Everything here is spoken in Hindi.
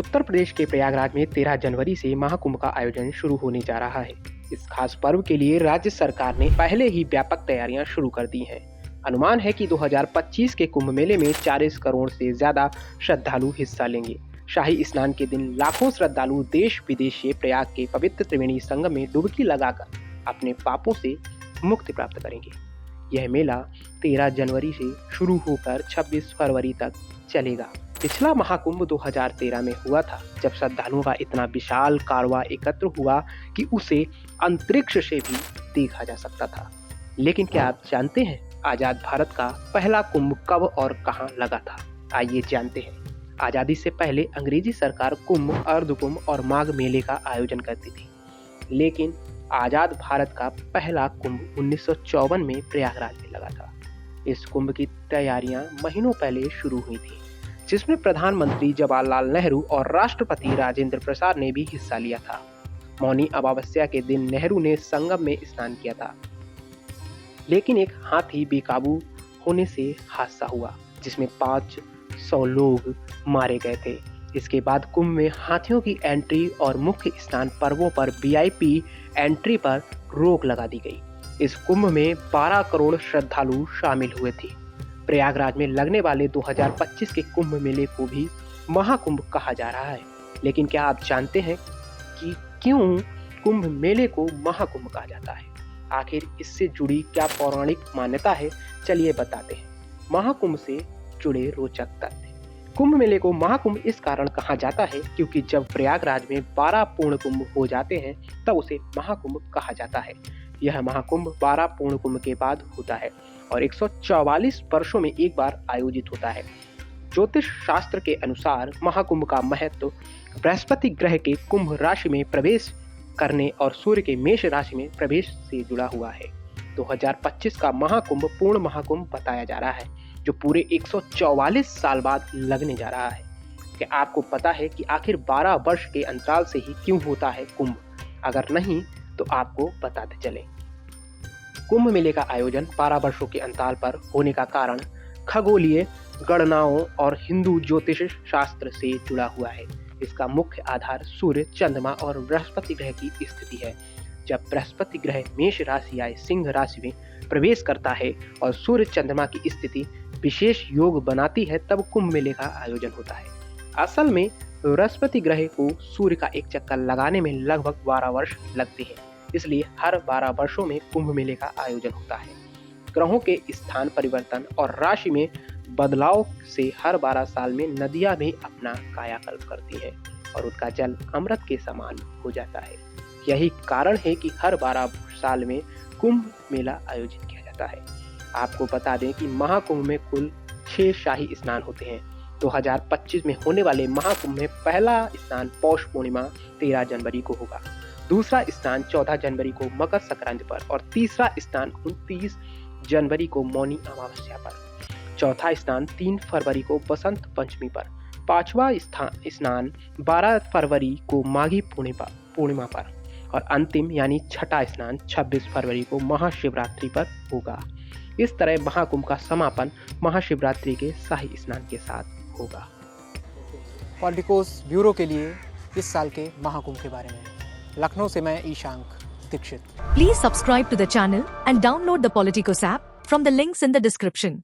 उत्तर प्रदेश के प्रयागराज में 13 जनवरी से महाकुंभ का आयोजन शुरू होने जा रहा है। इस खास पर्व के लिए राज्य सरकार ने पहले ही व्यापक तैयारियां शुरू कर दी हैं। अनुमान है कि 2025 के कुंभ मेले में 40 करोड़ से ज्यादा श्रद्धालु हिस्सा लेंगे। शाही स्नान के दिन लाखों श्रद्धालु देश विदेश से प्रयाग के पवित्र त्रिवेणी संगम में डुबकी लगाकर अपने पापों से मुक्ति प्राप्त करेंगे। यह मेला 13 जनवरी से शुरू होकर 26 फरवरी तक चलेगा। पिछला महाकुंभ 2013 में हुआ था, जब श्रद्धालुओं का इतना विशाल कारवां एकत्र हुआ कि उसे अंतरिक्ष से भी देखा जा सकता था। लेकिन क्या आप जानते हैं आजाद भारत का पहला कुंभ कब और कहां लगा था? आइए जानते हैं। आजादी से पहले अंग्रेजी सरकार कुंभ, अर्धकुंभ और माघ मेले का आयोजन करती थी, लेकिन आजाद भारत का पहला कुंभ 1954 में प्रयागराज में लगा था। इस कुंभ की तैयारियां महीनों पहले शुरू हुई थी, जिसमें प्रधानमंत्री जवाहरलाल नेहरू और राष्ट्रपति राजेंद्र प्रसाद ने भी हिस्सा लिया था। मौनी अमावस्या के दिन नेहरू ने संगम में स्नान किया था, लेकिन एक हाथी बेकाबू होने से हादसा हुआ, जिसमें 500 लोग मारे गए थे। इसके बाद कुंभ में हाथियों की एंट्री और मुख्य स्नान पर्वों पर वीआईपी एंट्री पर रोक लगा दी गई। इस कुंभ में 12 करोड़ श्रद्धालु शामिल हुए थे। प्रयागराज में लगने वाले 2025 के कुंभ मेले को भी महाकुंभ कहा जा रहा है। लेकिन क्या आप जानते हैं कि क्यों कुंभ मेले को महाकुंभ कहा जाता है? आखिर इससे जुड़ी क्या पौराणिक मान्यता है? चलिए बताते हैं महाकुंभ से जुड़े रोचक तथ्य। कुंभ मेले को महाकुंभ इस कारण कहा जाता है क्योंकि जब प्रयागराज में 12 पूर्ण कुंभ हो जाते हैं तब उसे महाकुंभ कहा जाता है। यह महाकुंभ 12 पूर्ण कुंभ के बाद होता है और 144 वर्षों में एक बार आयोजित होता है। ज्योतिष शास्त्र के अनुसार महाकुंभ का महत्व बृहस्पति ग्रह के कुंभ राशि में प्रवेश करने और सूर्य के मेष राशि में प्रवेश से जुड़ा हुआ है। 2025 का महाकुंभ पूर्ण महाकुंभ बताया जा रहा है, जो पूरे 144 साल बाद लगने जा रहा है। क्या आपको पता है कि आखिर 12 वर्ष के अंतराल से ही क्यों होता है कुंभ? अगर नहीं तो आपको बताते चलें। कुंभ मेले का आयोजन 12 वर्षों के अंतराल पर होने का कारण खगोलीय गणनाओं और हिंदू ज्योतिष शास्त्र से जुड़ा हुआ है। इसका मुख्य आधार सूर्य, चंद्रमा और बृहस्पति ग्रह की स्थिति है। जब बृहस्पति ग्रह मेष राशि या सिंह राशि में प्रवेश करता है और सूर्य चंद्रमा की स्थिति विशेष योग बनाती है, तब कुंभ मेले का आयोजन होता है। असल में बृहस्पति ग्रह को सूर्य का एक चक्कर लगाने में लगभग 12 वर्ष लगते हैं, इसलिए हर 12 वर्षों में कुंभ मेले का आयोजन होता है। ग्रहों के स्थान परिवर्तन और राशि में बदलाव से हर 12 साल में नदियां भी अपना कायाकल्प करती हैं और उनका जल अमृत के समान हो जाता है। यही कारण है कि हर 12 साल में कुंभ मेला आयोजित किया जाता है। आपको बता दें कि महाकुंभ में कुल 6 शाही स्नान होते हैं। 2025 में होने वाले महाकुंभ में पहला स्नान पौष पूर्णिमा 13 जनवरी को होगा, दूसरा स्नान 14 जनवरी को मकर संक्रांति पर और तीसरा स्नान 29 जनवरी को मौनी अमावस्या पर, चौथा स्नान 3 फरवरी को बसंत पंचमी पर, पांचवा स्नान 12 फरवरी को माघी पूर्णिमा पर और अंतिम यानी छठा स्नान 26 फरवरी को महाशिवरात्रि पर होगा। इस तरह महाकुंभ का समापन महाशिवरात्रि के शाही स्नान के साथ होगा। पॉलिटिकोस ब्यूरो के लिए इस साल के महाकुंभ के बारे में लखनऊ से मैं Ishank Dixit. Please subscribe to the channel and download the Politicos app from the links in the description.